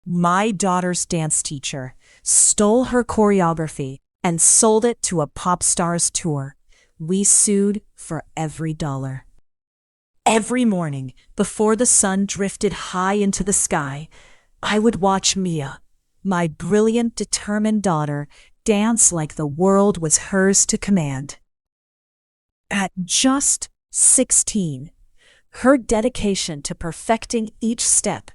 My daughter's dance teacher stole her choreography and sold it to a pop star's tour. We sued for every dollar. Every morning, before the sun drifted high into the sky, I would watch Mia, my brilliant, determined daughter, dance like the world was hers to command. At just 16, her dedication to perfecting each step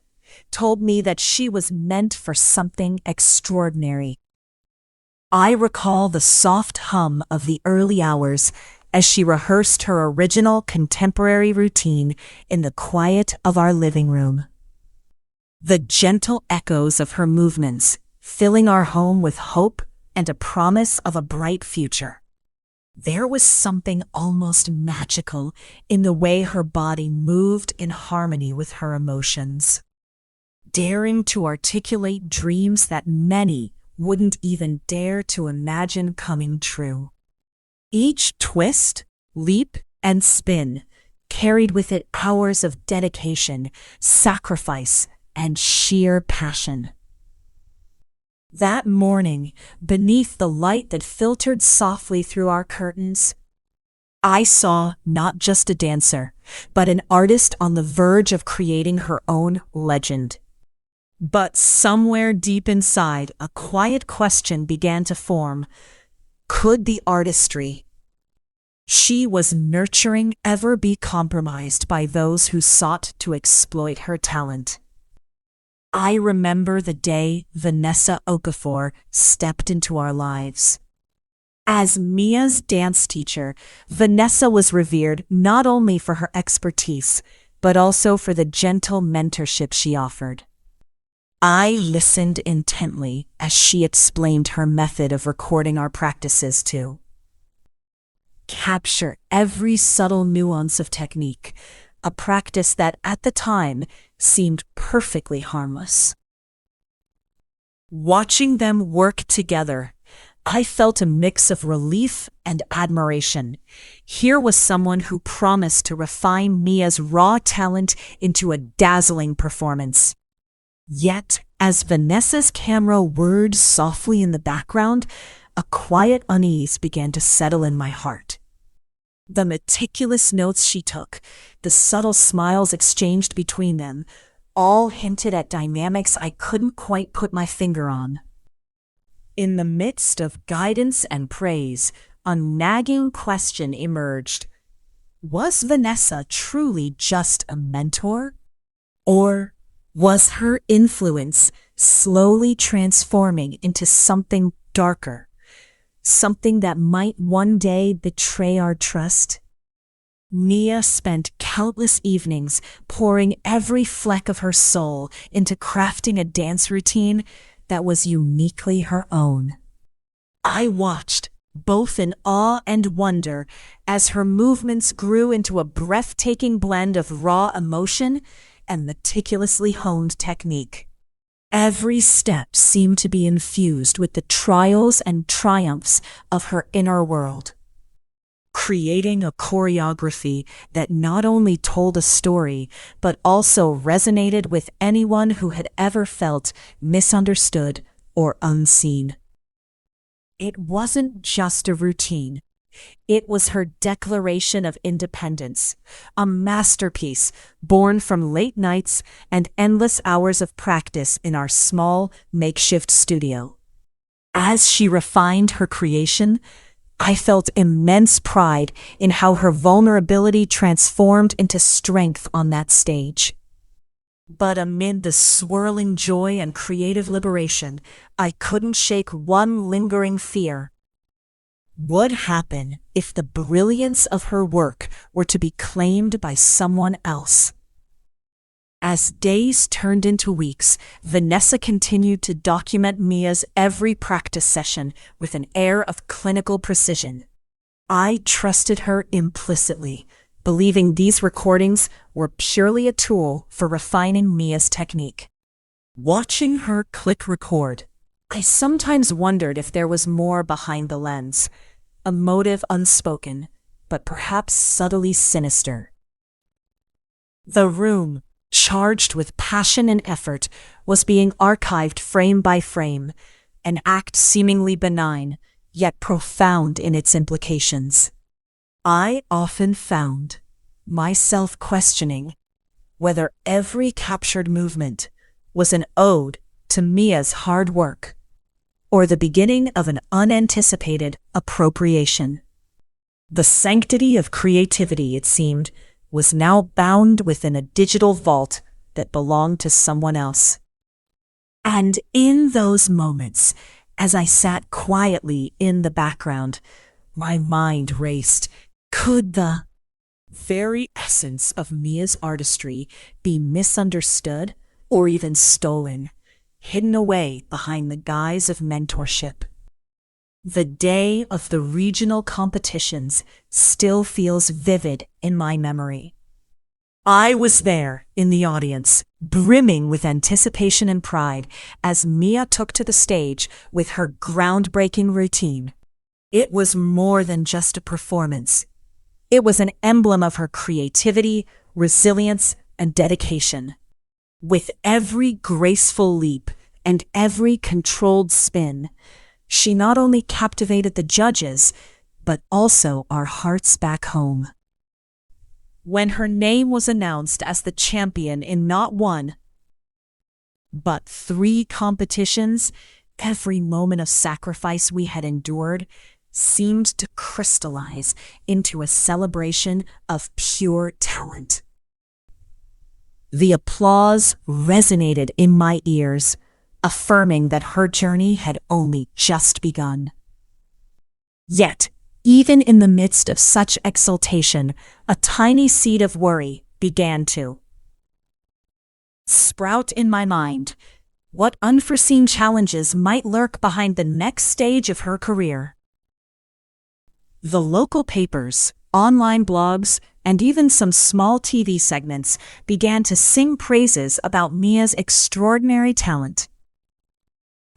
told me that she was meant for something extraordinary. I recall the soft hum of the early hours as she rehearsed her original contemporary routine in the quiet of our living room. The gentle echoes of her movements filling our home with hope and a promise of a bright future. There was something almost magical in the way her body moved in harmony with her emotions, daring to articulate dreams that many wouldn't even dare to imagine coming true. Each twist, leap, and spin carried with it hours of dedication, sacrifice, and sheer passion. That morning, beneath the light that filtered softly through our curtains, I saw not just a dancer, but an artist on the verge of creating her own legend. But somewhere deep inside, a quiet question began to form. Could the artistry she was nurturing ever be compromised by those who sought to exploit her talent? I remember the day Vanessa Okafor stepped into our lives. As Mia's dance teacher, Vanessa was revered not only for her expertise, but also for the gentle mentorship she offered. I listened intently as she explained her method of recording our practices to capture every subtle nuance of technique, a practice that at the time seemed perfectly harmless. Watching them work together, I felt a mix of relief and admiration. Here was someone who promised to refine Mia's raw talent into a dazzling performance. Yet, as Vanessa's camera whirred softly in the background, a quiet unease began to settle in my heart. The meticulous notes she took, the subtle smiles exchanged between them, all hinted at dynamics I couldn't quite put my finger on. In the midst of guidance and praise, a nagging question emerged. Was Vanessa truly just a mentor? Or was her influence slowly transforming into something darker? Something that might one day betray our trust? Mia spent countless evenings pouring every fleck of her soul into crafting a dance routine that was uniquely her own. I watched, both in awe and wonder, as her movements grew into a breathtaking blend of raw emotion and meticulously honed technique. Every step seemed to be infused with the trials and triumphs of her inner world, creating a choreography that not only told a story, but also resonated with anyone who had ever felt misunderstood or unseen. It wasn't just a routine. It was her declaration of independence, a masterpiece born from late nights and endless hours of practice in our small, makeshift studio. As she refined her creation, I felt immense pride in how her vulnerability transformed into strength on that stage. But amid the swirling joy and creative liberation, I couldn't shake one lingering fear. What would happen if the brilliance of her work were to be claimed by someone else? As days turned into weeks, Vanessa continued to document Mia's every practice session with an air of clinical precision. I trusted her implicitly, believing these recordings were purely a tool for refining Mia's technique. Watching her click record, I sometimes wondered if there was more behind the lens. A motive unspoken, but perhaps subtly sinister. The room, charged with passion and effort, was being archived frame by frame, an act seemingly benign, yet profound in its implications. I often found myself questioning whether every captured movement was an ode to Mia's hard work or the beginning of an unanticipated appropriation. The sanctity of creativity, it seemed, was now bound within a digital vault that belonged to someone else. And in those moments, as I sat quietly in the background, my mind raced. Could the very essence of Mia's artistry be misunderstood or even stolen, hidden away behind the guise of mentorship? The day of the regional competitions still feels vivid in my memory. I was there in the audience, brimming with anticipation and pride as Mia took to the stage with her groundbreaking routine. It was more than just a performance. It was an emblem of her creativity, resilience, and dedication. With every graceful leap and every controlled spin, she not only captivated the judges, but also our hearts back home. When her name was announced as the champion in not one, but 3 competitions, every moment of sacrifice we had endured seemed to crystallize into a celebration of pure talent. The applause resonated in my ears, affirming that her journey had only just begun. Yet, even in the midst of such exultation, a tiny seed of worry began to sprout in my mind. What unforeseen challenges might lurk behind the next stage of her career? The local papers, online blogs, and even some small TV segments began to sing praises about Mia's extraordinary talent.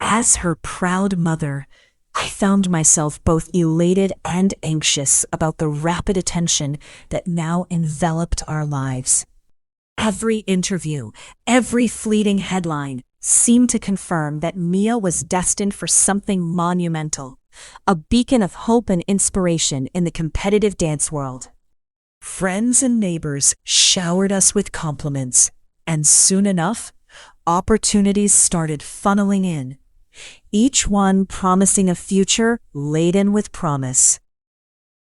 As her proud mother, I found myself both elated and anxious about the rapid attention that now enveloped our lives. Every interview, every fleeting headline seemed to confirm that Mia was destined for something monumental, a beacon of hope and inspiration in the competitive dance world. Friends and neighbors showered us with compliments, and soon enough, opportunities started funneling in, each one promising a future laden with promise.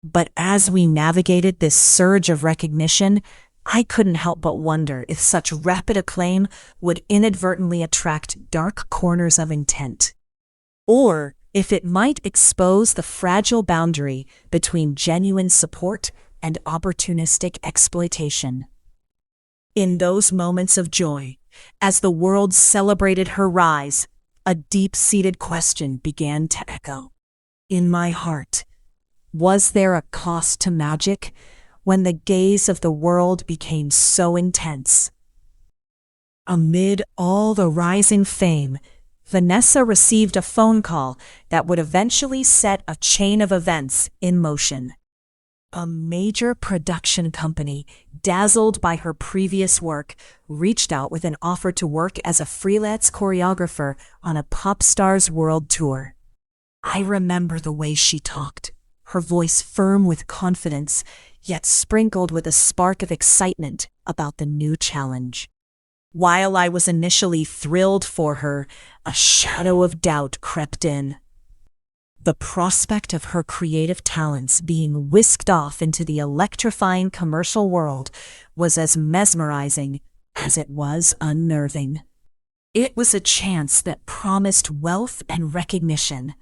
But as we navigated this surge of recognition, I couldn't help but wonder if such rapid acclaim would inadvertently attract dark corners of intent, or if it might expose the fragile boundary between genuine support and opportunistic exploitation. In those moments of joy, as the world celebrated her rise, a deep-seated question began to echo in my heart. Was there a cost to magic when the gaze of the world became so intense? Amid all the rising fame, Vanessa received a phone call that would eventually set a chain of events in motion. A major production company, dazzled by her previous work, reached out with an offer to work as a freelance choreographer on a pop star's world tour. I remember the way she talked, her voice firm with confidence, yet sprinkled with a spark of excitement about the new challenge. While I was initially thrilled for her, a shadow of doubt crept in. The prospect of her creative talents being whisked off into the electrifying commercial world was as mesmerizing as it was unnerving. It was a chance that promised wealth and recognition,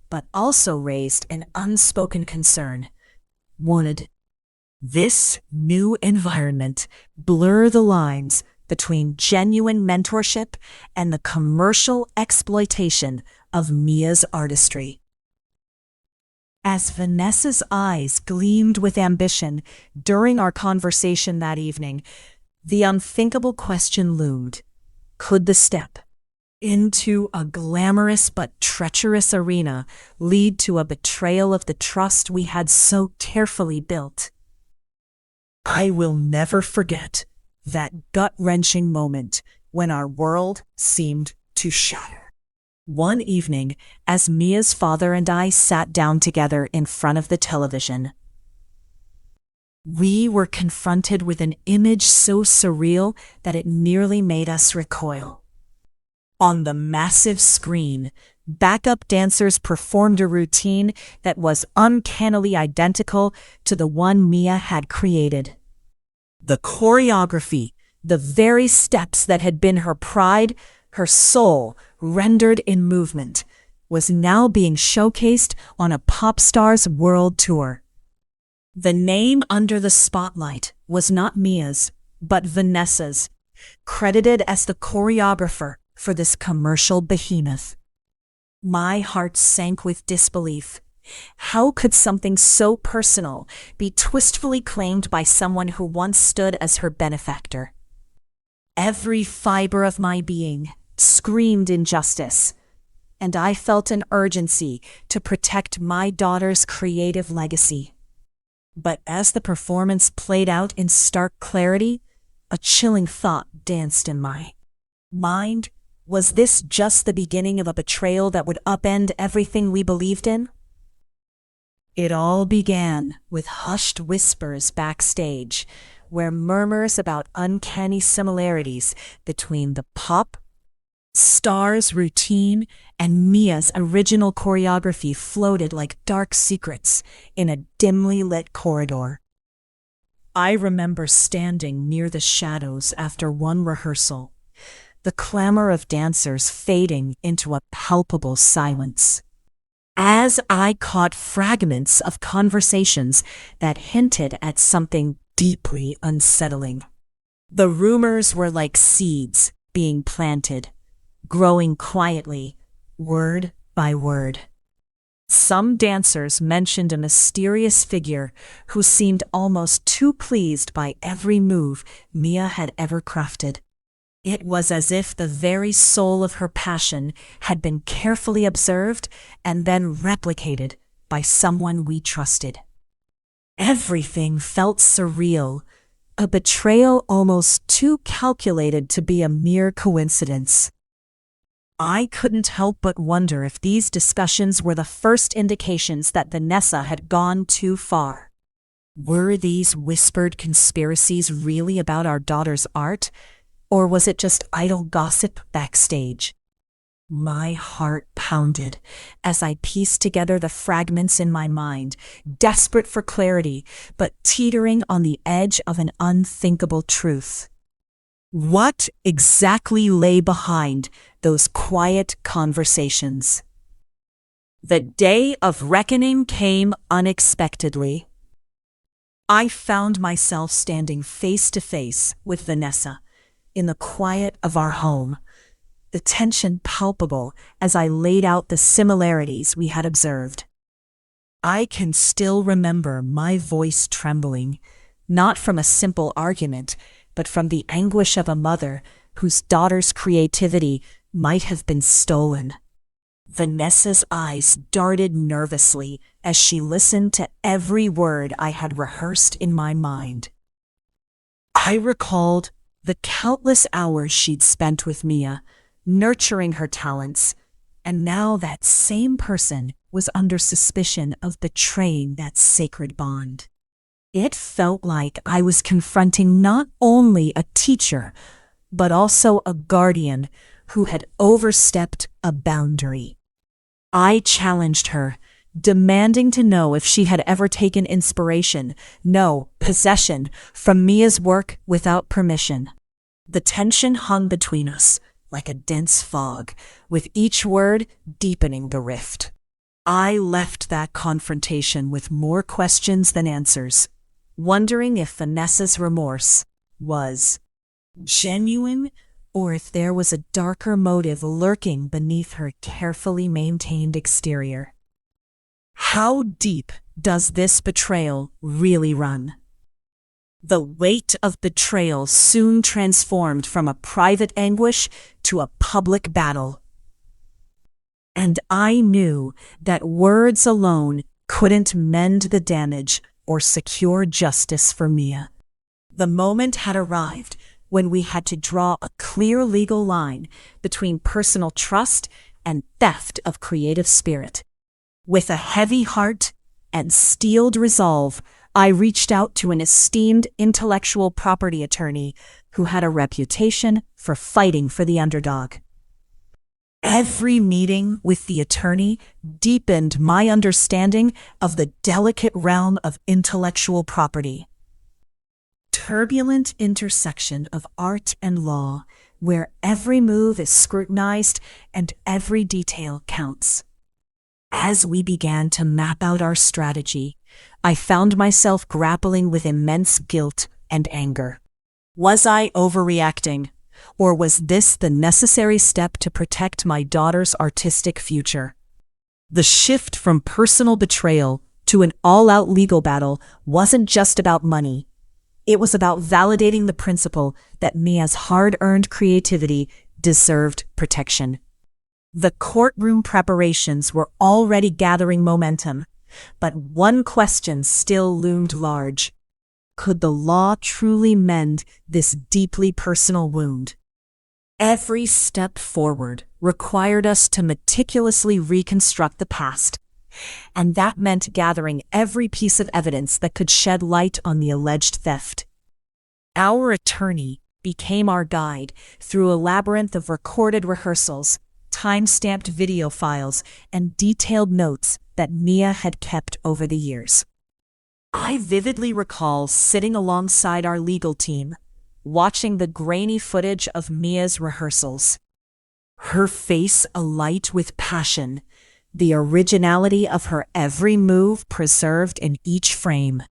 but also raised an unspoken concern. Would this new environment blur the lines between genuine mentorship and the commercial exploitation of Mia's artistry? As Vanessa's eyes gleamed with ambition during our conversation that evening, the unthinkable question loomed. Could the step into a glamorous but treacherous arena lead to a betrayal of the trust we had so carefully built? I will never forget that gut-wrenching moment when our world seemed to shatter. One evening, as Mia's father and I sat down together in front of the television, we were confronted with an image so surreal that it nearly made us recoil. On the massive screen, backup dancers performed a routine that was uncannily identical to the one Mia had created. The choreography, the very steps that had been her pride, her soul, rendered in movement, was now being showcased on a pop star's world tour. The name under the spotlight was not Mia's, but Vanessa's, credited as the choreographer for this commercial behemoth. My heart sank with disbelief. How could something so personal be twistfully claimed by someone who once stood as her benefactor? Every fiber of my being screamed injustice, and I felt an urgency to protect my daughter's creative legacy. But as the performance played out in stark clarity, a chilling thought danced in my mind. Was this just the beginning of a betrayal that would upend everything we believed in? It all began with hushed whispers backstage, where murmurs about uncanny similarities between the pop star's routine and Mia's original choreography floated like dark secrets in a dimly lit corridor. I remember standing near the shadows after one rehearsal, the clamor of dancers fading into a palpable silence, as I caught fragments of conversations that hinted at something deeply unsettling. The rumors were like seeds being planted, growing quietly, word by word. Some dancers mentioned a mysterious figure who seemed almost too pleased by every move Mia had ever crafted. It was as if the very soul of her passion had been carefully observed and then replicated by someone we trusted. Everything felt surreal, a betrayal almost too calculated to be a mere coincidence. I couldn't help but wonder if these discussions were the first indications that Vanessa had gone too far. Were these whispered conspiracies really about our daughter's art? Or was it just idle gossip backstage? My heart pounded as I pieced together the fragments in my mind, desperate for clarity, but teetering on the edge of an unthinkable truth. What exactly lay behind those quiet conversations? The day of reckoning came unexpectedly. I found myself standing face to face with Vanessa in the quiet of our home, the tension palpable as I laid out the similarities we had observed. I can still remember my voice trembling, not from a simple argument, but from the anguish of a mother whose daughter's creativity might have been stolen. Vanessa's eyes darted nervously as she listened to every word I had rehearsed in my mind. I recalled the countless hours she'd spent with Mia, nurturing her talents, and now that same person was under suspicion of betraying that sacred bond. It felt like I was confronting not only a teacher, but also a guardian who had overstepped a boundary. I challenged her, demanding to know if she had ever taken inspiration, no, possession, from Mia's work without permission. The tension hung between us like a dense fog, with each word deepening the rift. I left that confrontation with more questions than answers, wondering if Vanessa's remorse was genuine or if there was a darker motive lurking beneath her carefully maintained exterior. How deep does this betrayal really run? The weight of betrayal soon transformed from a private anguish to a public battle. And I knew that words alone couldn't mend the damage or secure justice for Mia. The moment had arrived, when we had to draw a clear legal line between personal trust and theft of creative spirit. With a heavy heart and steeled resolve, I reached out to an esteemed intellectual property attorney who had a reputation for fighting for the underdog. Every meeting with the attorney deepened my understanding of the delicate realm of intellectual property. Turbulent intersection of art and law, where every move is scrutinized and every detail counts. As we began to map out our strategy, I found myself grappling with immense guilt and anger. Was I overreacting? Or was this the necessary step to protect my daughter's artistic future? The shift from personal betrayal to an all-out legal battle wasn't just about money. It was about validating the principle that Mia's hard-earned creativity deserved protection. The courtroom preparations were already gathering momentum, but one question still loomed large. Could the law truly mend this deeply personal wound? Every step forward required us to meticulously reconstruct the past, and that meant gathering every piece of evidence that could shed light on the alleged theft. Our attorney became our guide through a labyrinth of recorded rehearsals, time-stamped video files, and detailed notes that Mia had kept over the years. I vividly recall sitting alongside our legal team, watching the grainy footage of Mia's rehearsals. Her face alight with passion, the originality of her every move preserved in each frame.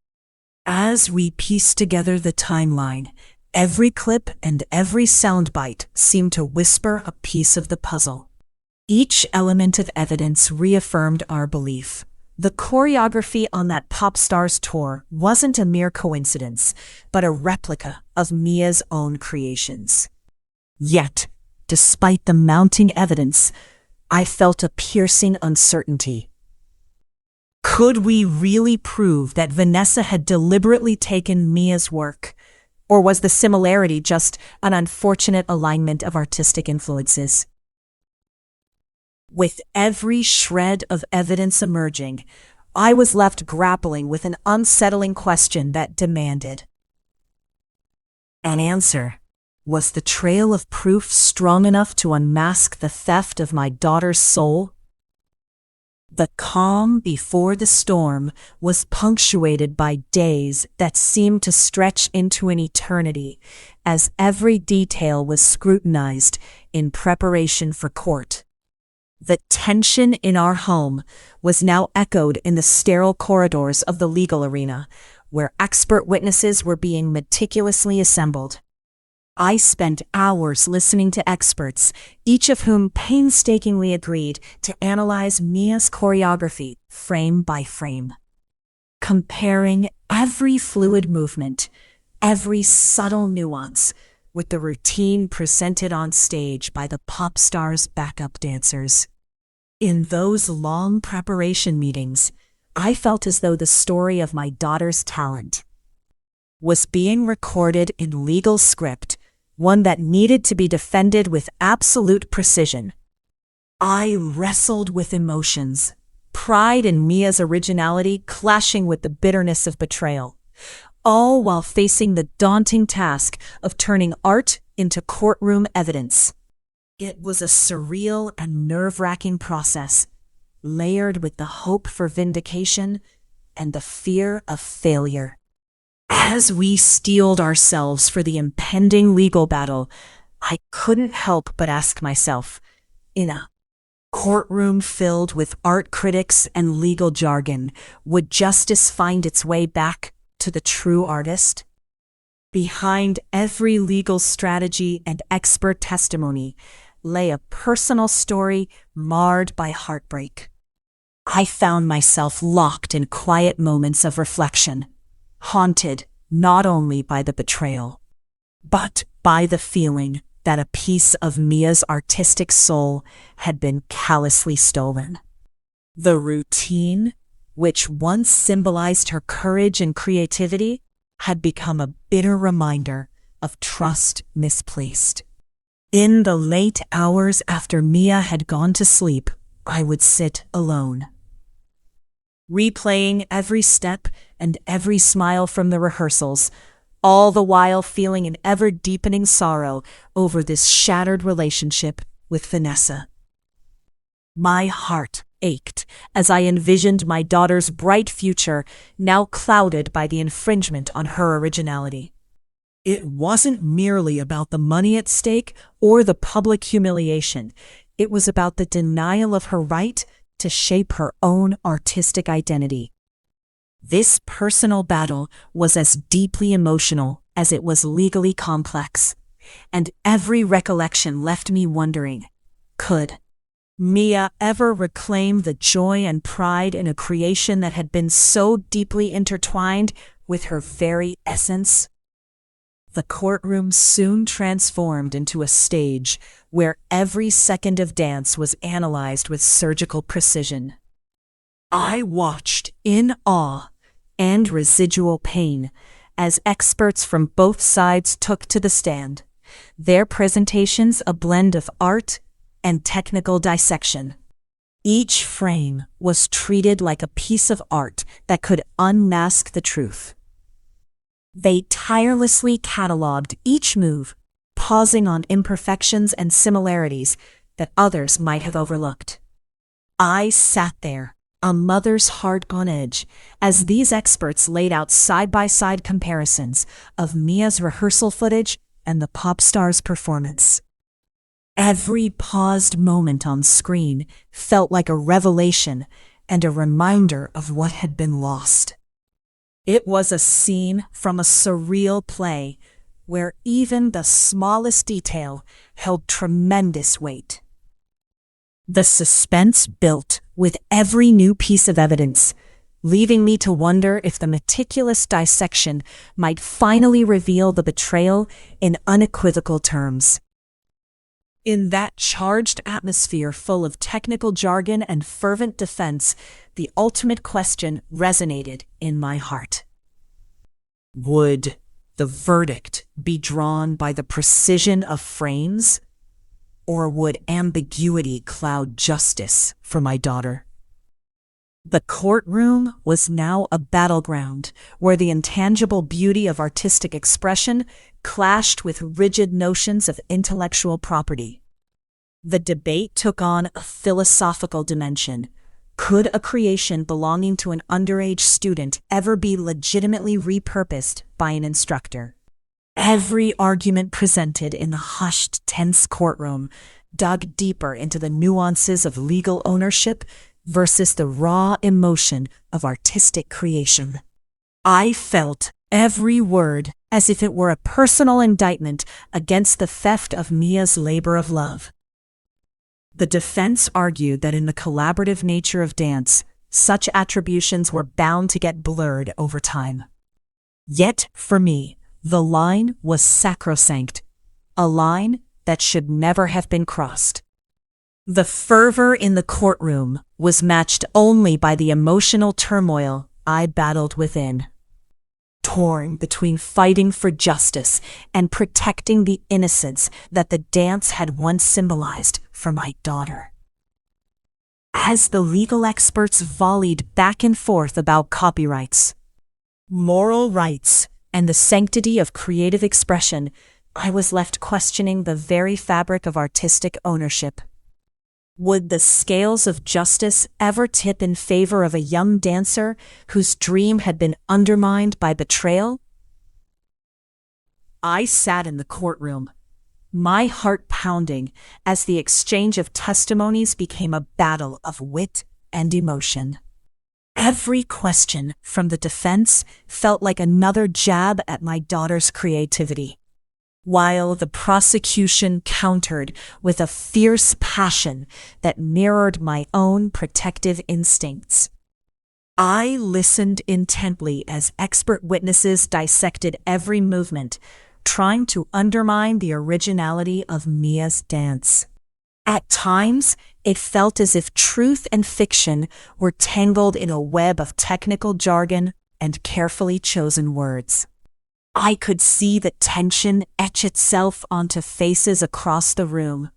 As we pieced together the timeline, every clip and every soundbite seemed to whisper a piece of the puzzle. Each element of evidence reaffirmed our belief. The choreography on that pop star's tour wasn't a mere coincidence, but a replica of Mia's own creations. Yet, despite the mounting evidence, I felt a piercing uncertainty. Could we really prove that Vanessa had deliberately taken Mia's work? Or was the similarity just an unfortunate alignment of artistic influences? With every shred of evidence emerging, I was left grappling with an unsettling question that demanded an answer. Was the trail of proof strong enough to unmask the theft of my daughter's soul? The calm before the storm was punctuated by days that seemed to stretch into an eternity, as every detail was scrutinized in preparation for court. The tension in our home was now echoed in the sterile corridors of the legal arena, where expert witnesses were being meticulously assembled. I spent hours listening to experts, each of whom painstakingly agreed to analyze Mia's choreography frame by frame. Comparing every fluid movement, every subtle nuance, with the routine presented on stage by the pop star's backup dancers. In those long preparation meetings, I felt as though the story of my daughter's talent was being recorded in legal script, one that needed to be defended with absolute precision. I wrestled with emotions, pride in Mia's originality clashing with the bitterness of betrayal, all while facing the daunting task of turning art into courtroom evidence. It was a surreal and nerve-wracking process, layered with the hope for vindication and the fear of failure. As we steeled ourselves for the impending legal battle, I couldn't help but ask myself, in a courtroom filled with art critics and legal jargon, would justice find its way back to the true artist? Behind every legal strategy and expert testimony lay a personal story marred by heartbreak. I found myself locked in quiet moments of reflection, haunted not only by the betrayal, but by the feeling that a piece of Mia's artistic soul had been callously stolen. The routine, which once symbolized her courage and creativity, had become a bitter reminder of trust misplaced. In the late hours after Mia had gone to sleep, I would sit alone, replaying every step and every smile from the rehearsals, all the while feeling an ever-deepening sorrow over this shattered relationship with Vanessa. My heart ached as I envisioned my daughter's bright future now clouded by the infringement on her originality. It wasn't merely about the money at stake or the public humiliation. It was about the denial of her right to shape her own artistic identity. This personal battle was as deeply emotional as it was legally complex, and every recollection left me wondering, could Mia ever reclaim the joy and pride in a creation that had been so deeply intertwined with her very essence? The courtroom soon transformed into a stage where every second of dance was analyzed with surgical precision. I watched in awe and residual pain as experts from both sides took to the stand, their presentations a blend of art and technical dissection. Each frame was treated like a piece of art that could unmask the truth. They tirelessly cataloged each move, pausing on imperfections and similarities that others might have overlooked. I sat there, a mother's heart on edge, as these experts laid out side-by-side comparisons of Mia's rehearsal footage and the pop star's performance. Every paused moment on screen felt like a revelation and a reminder of what had been lost. It was a scene from a surreal play where even the smallest detail held tremendous weight. The suspense built with every new piece of evidence, leaving me to wonder if the meticulous dissection might finally reveal the betrayal in unequivocal terms. In that charged atmosphere full of technical jargon and fervent defense, the ultimate question resonated in my heart. Would the verdict be drawn by the precision of frames, or would ambiguity cloud justice for my daughter? The courtroom was now a battleground where the intangible beauty of artistic expression clashed with rigid notions of intellectual property. The debate took on a philosophical dimension. Could a creation belonging to an underage student ever be legitimately repurposed by an instructor? Every argument presented in the hushed, tense courtroom dug deeper into the nuances of legal ownership versus the raw emotion of artistic creation. I felt every word as if it were a personal indictment against the theft of Mia's labor of love. The defense argued that in the collaborative nature of dance, such attributions were bound to get blurred over time. Yet, for me, the line was sacrosanct, a line that should never have been crossed. The fervor in the courtroom was matched only by the emotional turmoil I battled within. Torn between fighting for justice and protecting the innocence that the dance had once symbolized for my daughter. As the legal experts volleyed back and forth about copyrights, moral rights, and the sanctity of creative expression, I was left questioning the very fabric of artistic ownership. Would the scales of justice ever tip in favor of a young dancer whose dream had been undermined by betrayal? I sat in the courtroom, my heart pounding as the exchange of testimonies became a battle of wit and emotion. Every question from the defense felt like another jab at my daughter's creativity, while the prosecution countered with a fierce passion that mirrored my own protective instincts. I listened intently as expert witnesses dissected every movement, trying to undermine the originality of Mia's dance. At times, it felt as if truth and fiction were tangled in a web of technical jargon and carefully chosen words. I could see the tension etch itself onto faces across the room.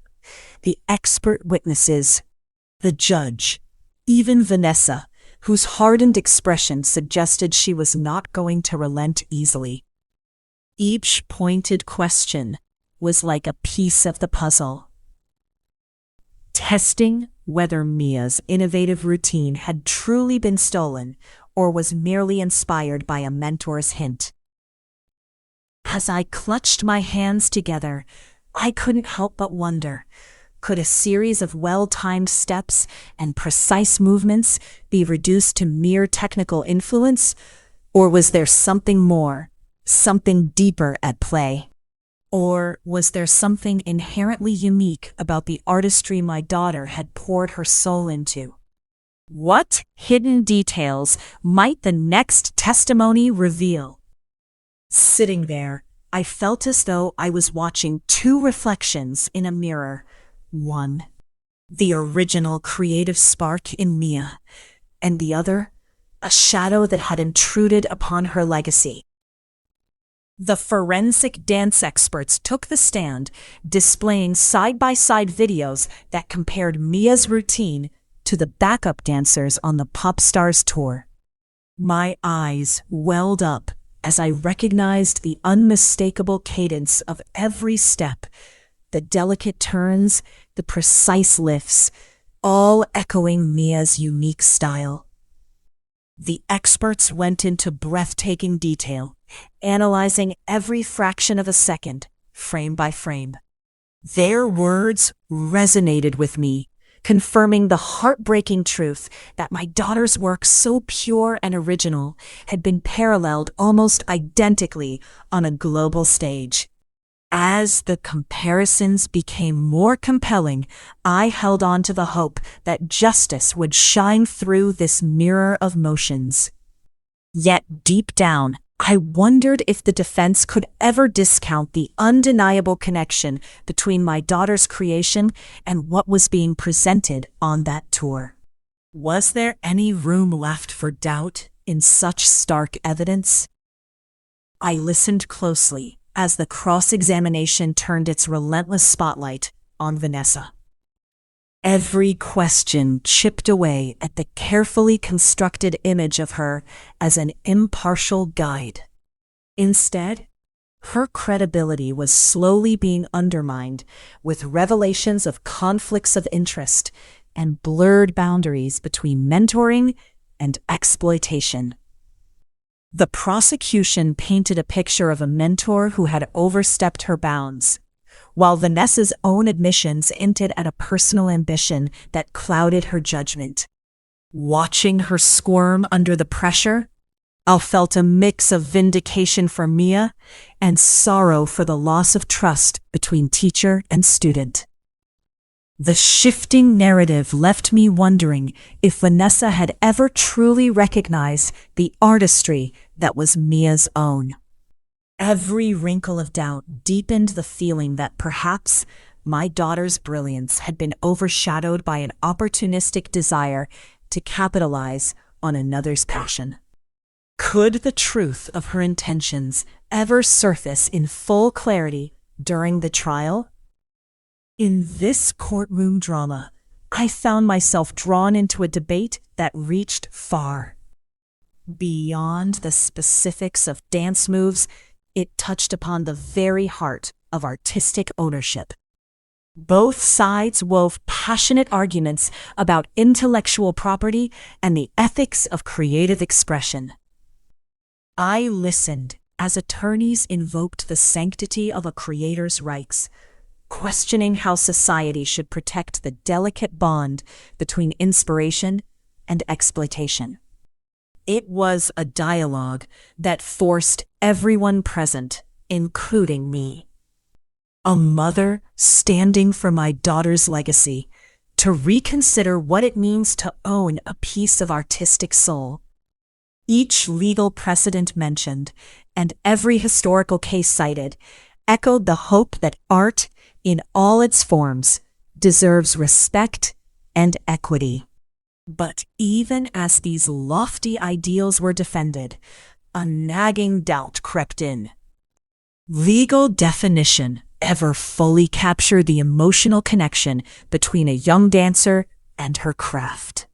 The expert witnesses, the judge, even Vanessa, whose hardened expression suggested she was not going to relent easily. Each pointed question was like a piece of the puzzle, testing whether Mia's innovative routine had truly been stolen or was merely inspired by a mentor's hint. As I clutched my hands together, I couldn't help but wonder, could a series of well-timed steps and precise movements be reduced to mere technical influence, or was there something more, something deeper at play? Or was there something inherently unique about the artistry my daughter had poured her soul into? What hidden details might the next testimony reveal? Sitting there, I felt as though I was watching two reflections in a mirror. One, the original creative spark in Mia, and the other, a shadow that had intruded upon her legacy. The forensic dance experts took the stand, displaying side-by-side videos that compared Mia's routine to the backup dancers on the Pop Stars tour. My eyes welled up as I recognized the unmistakable cadence of every step, the delicate turns, the precise lifts, all echoing Mia's unique style. The experts went into breathtaking detail, analyzing every fraction of a second, frame by frame. Their words resonated with me, confirming the heartbreaking truth that my daughter's work, so pure and original, had been paralleled almost identically on a global stage. As the comparisons became more compelling, I held on to the hope that justice would shine through this mirror of motions. Yet deep down, I wondered if the defense could ever discount the undeniable connection between my daughter's creation and what was being presented on that tour. Was there any room left for doubt in such stark evidence? I listened closely as the cross-examination turned its relentless spotlight on Vanessa. Every question chipped away at the carefully constructed image of her as an impartial guide. Instead, her credibility was slowly being undermined with revelations of conflicts of interest and blurred boundaries between mentoring and exploitation. The prosecution painted a picture of a mentor who had overstepped her bounds, while Vanessa's own admissions hinted at a personal ambition that clouded her judgment. Watching her squirm under the pressure, I felt a mix of vindication for Mia and sorrow for the loss of trust between teacher and student. The shifting narrative left me wondering if Vanessa had ever truly recognized the artistry that was Mia's own. Every wrinkle of doubt deepened the feeling that perhaps my daughter's brilliance had been overshadowed by an opportunistic desire to capitalize on another's passion. Could the truth of her intentions ever surface in full clarity during the trial? In this courtroom drama, I found myself drawn into a debate that reached far. Beyond the specifics of dance moves, it touched upon the very heart of artistic ownership. Both sides wove passionate arguments about intellectual property and the ethics of creative expression. I listened as attorneys invoked the sanctity of a creator's rights, questioning how society should protect the delicate bond between inspiration and exploitation. It was a dialogue that forced everyone present, including me, a mother standing for my daughter's legacy, to reconsider what it means to own a piece of artistic soul. Each legal precedent mentioned, and every historical case cited, echoed the hope that art, in all its forms, deserves respect and equity. But even as these lofty ideals were defended, a nagging doubt crept in. legal definition ever fully capture the emotional connection between a young dancer and her craft?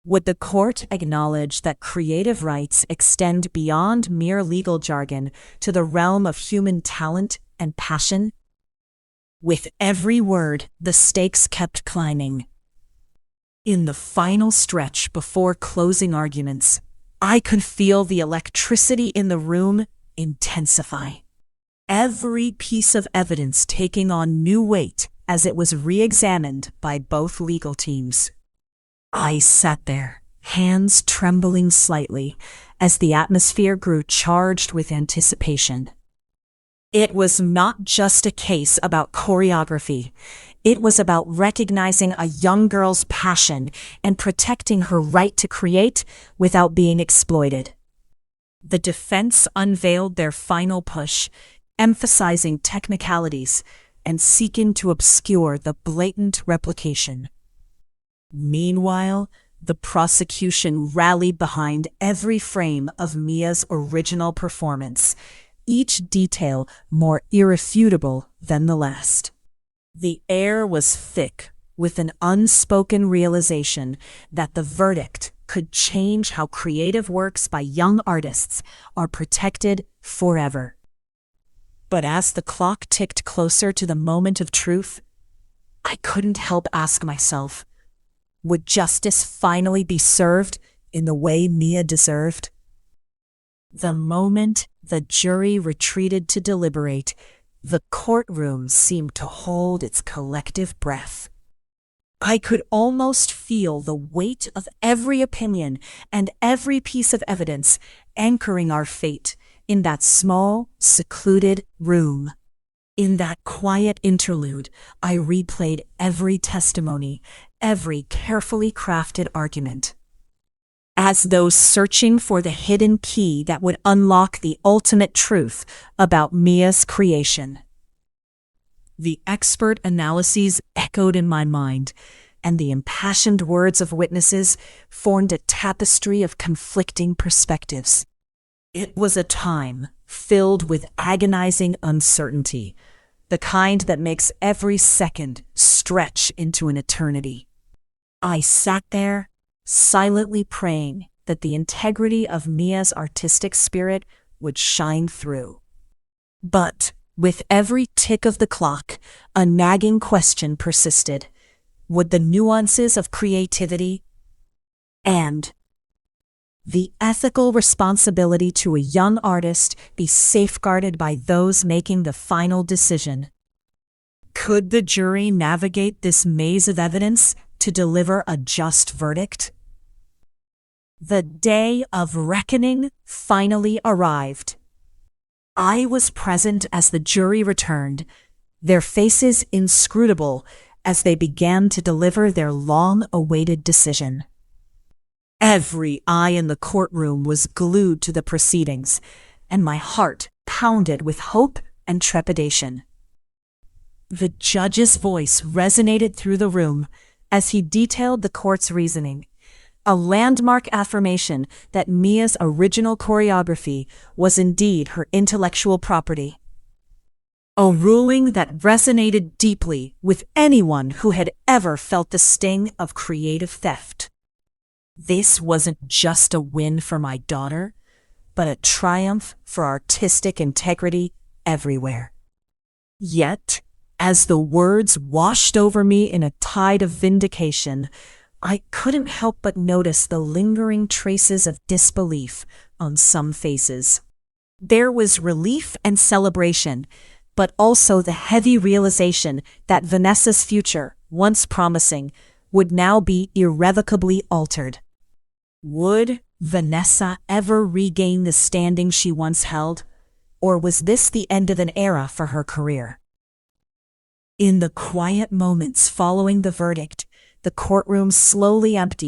Would the court acknowledge that creative rights extend beyond mere legal jargon to the realm of human talent and passion? With every word, the stakes kept climbing. In the final stretch before closing arguments, I could feel the electricity in the room intensify. Every piece of evidence taking on new weight as it was re-examined by both legal teams. I sat there, hands trembling slightly, as the atmosphere grew charged with anticipation. It was not just a case about choreography. It was about recognizing a young girl's passion and protecting her right to create without being exploited. The defense unveiled their final push, emphasizing technicalities and seeking to obscure the blatant replication. Meanwhile, the prosecution rallied behind every frame of Mia's original performance, each detail more irrefutable than the last. The air was thick with an unspoken realization that the verdict could change how creative works by young artists are protected forever. But as the clock ticked closer to the moment of truth, I couldn't help ask myself, would justice finally be served in the way Mia deserved? The moment the jury retreated to deliberate, the courtroom seemed to hold its collective breath. I could almost feel the weight of every opinion and every piece of evidence anchoring our fate in that small, secluded room. In that quiet interlude, I replayed every testimony, every carefully crafted argument, as though searching for the hidden key that would unlock the ultimate truth about Mia's creation. The expert analyses echoed in my mind, and the impassioned words of witnesses formed a tapestry of conflicting perspectives. It was a time filled with agonizing uncertainty, the kind that makes every second stretch into an eternity. I sat there, silently praying that the integrity of Mia's artistic spirit would shine through. But with every tick of the clock, a nagging question persisted. Would the nuances of creativity and the ethical responsibility to a young artist be safeguarded by those making the final decision? Could the jury navigate this maze of evidence to deliver a just verdict? The day of reckoning finally arrived. I was present as the jury returned, their faces inscrutable as they began to deliver their long-awaited decision. Every eye in the courtroom was glued to the proceedings, and my heart pounded with hope and trepidation. The judge's voice resonated through the room as he detailed the court's reasoning, a landmark affirmation that Mia's original choreography was indeed her intellectual property. A ruling that resonated deeply with anyone who had ever felt the sting of creative theft. This wasn't just a win for my daughter, but a triumph for artistic integrity everywhere. Yet, as the words washed over me in a tide of vindication, I couldn't help but notice the lingering traces of disbelief on some faces. There was relief and celebration, but also the heavy realization that Vanessa's future, once promising, would now be irrevocably altered. Would Vanessa ever regain the standing she once held, or was this the end of an era for her career? In the quiet moments following the verdict, the courtroom slowly emptied.